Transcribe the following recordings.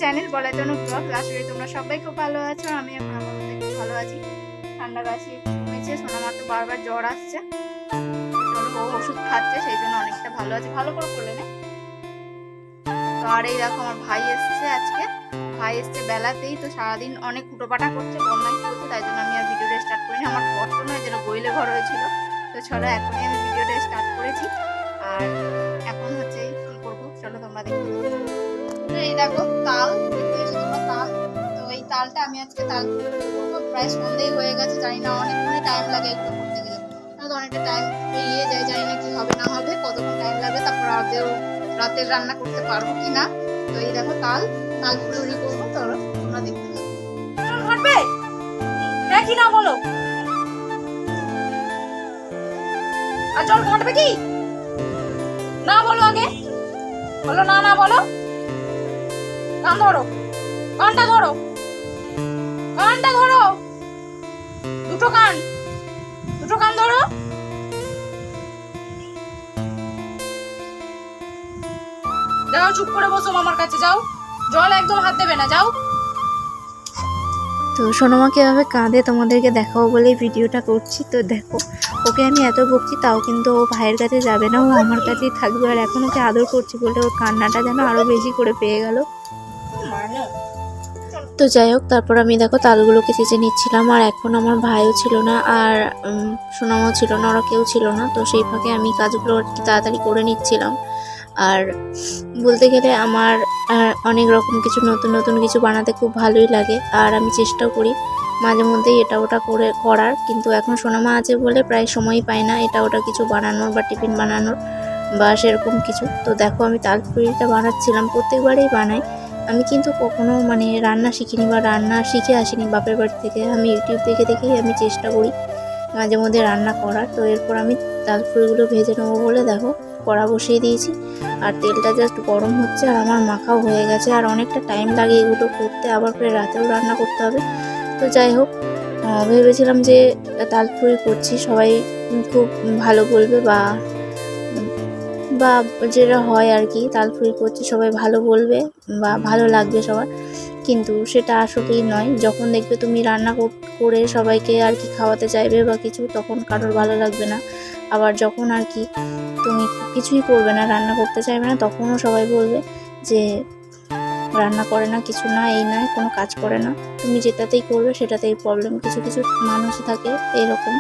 Channel বলার জন্য blog. আসলে তোমরা সবাই খুব ভালো আছো, আমি এখন আমার মধ্যে খুব ভালো আছি। ঠান্ডা কাশি একটু কমেছে, সোনামার তো বারবার জ্বর আসছে, চলো ও ওষুধ খাচ্ছে, সেই জন্য অনেকটা ভালো আছে। ভালো করে করলে না তো। আর এই দেখো আমার ভাই এসছে আজকে, ভাই এসছে বেলাতেই, তো সারাদিন অনেক হুটোপাটা করছে, বদমাইশি করছে, তাই জন্য আমি আর ভিডিওটা স্টার্ট করিনি। আমার ঘর তো নয় যেন বইলে ঘর হয়েছিল, তো চলো এখনই আমি ভিডিওটা স্টার্ট করেছি। আর এখন হচ্ছে কি করবো চলো তোমরা দেখতে। এই দেখো তাল দেখতে এসো তোমরা, তাল। তো এই তালটা আমি আজকে তাল করবো, প্রায় সন্ধ্যেই হয়ে গেছে, জানি না অনেকক্ষণই টাইম লাগে এগুলো করতে গেলে, তো অনেকটা টাইম পেরিয়ে যায়, জানি না কি হবে না হবে, কতক্ষণ টাইম লাগবে, তারপর রাতের রান্না করতে পারবো কি না। তো এই দেখো তাল ফুলুরি করবো, তো তোমরা দেখতে থাকো। ঘটবে হ্যাঁ কি না বলো, আর জল ঘটবে কি না বলো, আগে বলো না না বলো। কান ধরো, কানটা ধরো, কানটা ধরো, দুটো কান ধরো। যাও চুপ করে বসো মামার কাছে, যাও, জল একদম হাত দেবে না, যাও। তো সোনামাকে এভাবে কাঁদে তোমাদেরকে দেখাবো বলেই ভিডিওটা করছি। তো দেখো ওকে আমি এত বকছি, তাও কিন্তু ও ভাইয়ের কাছে যাবে না, ও আমার কাছেই থাকবে। আর এখন ওকে আদর করছি বলে ওর কান্নাটা যেন আরও বেশি করে পেয়ে গেল। তো যাই হোক, তারপর আমি দেখো তালগুলোকে চেঁচে নিচ্ছিলাম। আর এখন আমার ভাইও ছিল না, আর সোনামাও ছিল না, ওরা কেউ ছিল না। তো সেই ফাঁকে আমি কাজগুলো আর কি তাড়াতাড়ি করে নিচ্ছিলাম। আর বলতে গেলে আমার অনেক রকম কিছু নতুন নতুন কিছু বানাতে খুব ভালোই লাগে, আর আমি চেষ্টাও করি মাঝে মধ্যেই এটা ওটা করার। কিন্তু এখন সোনামা আছে বলে প্রায় সময়ই পাই না এটা ওটা কিছু বানানোর বা টিফিন বানানোর বা সেরকম কিছু। তো দেখো আমি তালপুরিটা বানাচ্ছিলাম, প্রত্যেকবারেই বানাই আমি, কিন্তু কখনো মানে রান্না শিখিনি বা রান্না শিখে আসিনি বাপের বাড়ি থেকে। আমি ইউটিউব দেখে দেখেই আমি চেষ্টা করি মাঝে মধ্যে রান্না করার। তো এরপর আমি তালপুরিগুলো ভেজে নেবো বলে দেখো কড়া বসিয়ে দিয়েছি, আর তেলটা জাস্ট গরম হচ্ছে, আর আমার মাখাও হয়ে গেছে। আর অনেকটা টাইম লাগে এগুলো করতে, আবার পরে রাতেও রান্না করতে হবে। তো যাই হোক, ভেবেছিলাম যে তালপুরি করছি সবাই খুব ভালো বলবে, বা বা যেটা হয় আর কি, তালপুরি করছি সবাই ভালো বলবে বা ভালো লাগবে সবার। কিন্তু সেটা আসলেই নয়। যখন দেখবে তুমি রান্না করে সবাইকে আর কি খাওয়াতে চাইবে বা কিছু, তখন কারোর ভালো লাগবে না। আবার যখন আর কি তুমি কিছুই করবে না, রান্না করতে চাইবে না, তখনও সবাই বলবে যে রান্না করে না, কিছু না, এই নয়, কোনো কাজ করে না। তুমি যেটাতেই করবে সেটাতেই প্রবলেম। কিছু কিছু মানুষ থাকে এরকম।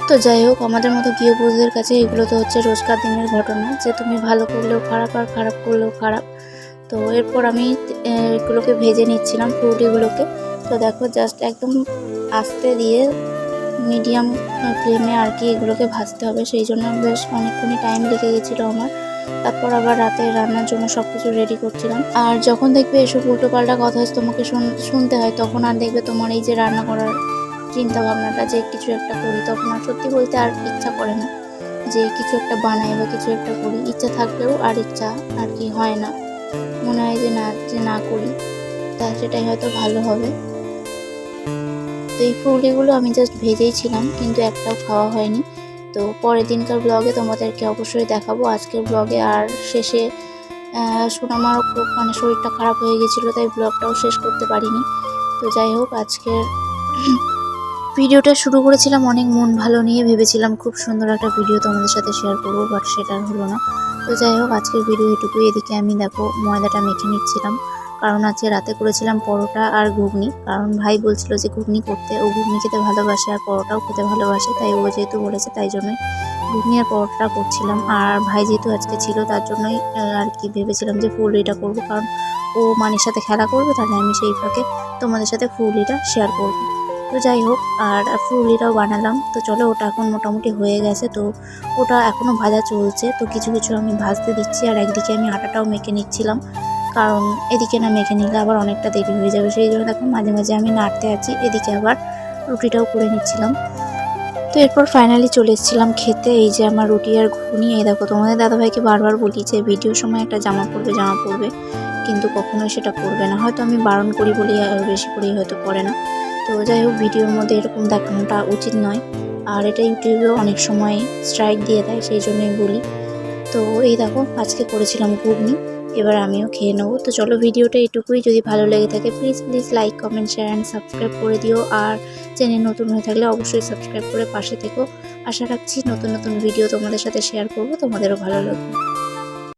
তো যাই হোক, আমাদের মতো গৃহবধূদের কাছে এগুলো তো হচ্ছে রোজকার দিনের ঘটনা, যে তুমি ভালো করলেও খারাপ আর খারাপ করলেও খারাপ। তো এরপর আমি এগুলোকে ভেজে নিচ্ছিলাম, ফ্রুটিগুলোকে। তো দেখো জাস্ট একদম আস্তে দিয়ে মিডিয়াম ফ্লেমে আর কি এগুলোকে ভাজতে হবে, সেই জন্য বেশ অনেকক্ষণই টাইম লেগে গেছিলো আমার। তারপর আবার রাতে রান্নার জন্য সব কিছু রেডি করছিলাম। আর যখন দেখবে এসব উল্টোপাল্টা কথা তোমাকে শুনতে হয়, তখন আর দেখবে তোমার এই যে রান্না করার চিন্তা ভাবনাটা যে কিছু একটা করি, তখন আর সত্যি বলতে আর ইচ্ছা করে না যে কিছু একটা বানাই বা কিছু একটা করি। ইচ্ছা থাকলেও আর ইচ্ছা আর কি হয় না, মনে হয় যে না করি, তা সেটাই হয়তো ভালো হবে। তো এই ফুলগুলো আমি জাস্ট ভেজেই ছিলাম, কিন্তু একটাও খাওয়া হয়নি। তো পরের দিনকার ব্লগে তোমাদেরকে অবশ্যই দেখাবো। আজকের ব্লগে আর শেষে সোনামারও খুব মানে শরীরটা খারাপ হয়ে গেছিলো, তাই ব্লগটাও শেষ করতে পারিনি। তো যাই হোক, আজকের ভিডিওটা শুরু করেছিলাম অনেক মন ভালো নিয়ে, ভেবেছিলাম খুব সুন্দর একটা ভিডিও তোমাদের সাথে শেয়ার করবো, বাট সেটা হলো না। তো যাই হোক, আজকের ভিডিও এটুকুই। এদিকে আমি দেখো ময়দাটা মেখে নিচ্ছিলাম, কারণ আজকে রাতে করেছিলাম পরোটা আর ঘুগনি। কারণ ভাই বলছিল যে ঘুগনি করতে, ও ঘুগনি খেতে ভালোবাসে আর পরোটাও খেতে ভালোবাসে, তাই ও যেহেতু বলেছে তাই জন্যই ঘুগনি আর পরোটা করছিলাম। আর ভাই যেহেতু আজকে ছিল, তার জন্যই আর কি ভেবেছিলাম যে ফুলরিটা করবো, কারণ ও মানির সাথে খেলা করবে, তাহলে আমি সেই ফাঁকে তোমাদের সাথে ফুলরিটা শেয়ার করবো। তো যাই হোক, আর ফুলরিটাও বানালাম। তো চলো, ওটা এখন মোটামুটি হয়ে গেছে, তো ওটা এখনও ভাজা চলছে। তো কিছু কিছু আমি ভাজতে দিচ্ছি, আর একদিকে আমি আটাটাও মেখে নিচ্ছিলাম, কারণ এদিকে না মেখে নিলে আবার অনেকটা দেরি হয়ে যাবে, সেই জন্য দেখো মাঝে মাঝে আমি নাড়তে আছি, এদিকে আবার রুটিটাও করে নিচ্ছিলাম। তো এরপর ফাইনালি চলে এসেছিলাম খেতে। এই যে আমার রুটি আর ঘুগনি। এই দেখো, তোমাদের দাদাভাইকে বারবার বলি যে ভিডিওর সময় একটা জামা পরবে, কিন্তু কখনোই সেটা পরবে না। হয়তো আমি বারণ করি বলি, বেশি করেই হয়তো পরে না। তো যাই হোক, ভিডিওর মধ্যে এরকম দেখানোটা উচিত নয়, আর এটা ইউটিউবেও অনেক সময় স্ট্রাইক দিয়ে দেয়, সেই জন্যই বলি। তো এই দেখো, আজকে করেছিলাম ঘুগনি। এবার আমিও খেয়ে নেবো। তো চলো ভিডিওটা এটুকুই, যদি ভালো লেগে থাকে please like comment share and subscribe করে দিও। আর চ্যানেল নতুন হয়ে থাকলে অবশ্যই সাবস্ক্রাইব করে পাশে থেকো। আশা রাখছি নতুন ভিডিও তোমাদের সাথে শেয়ার করবো, তোমাদেরও ভালো লাগবে।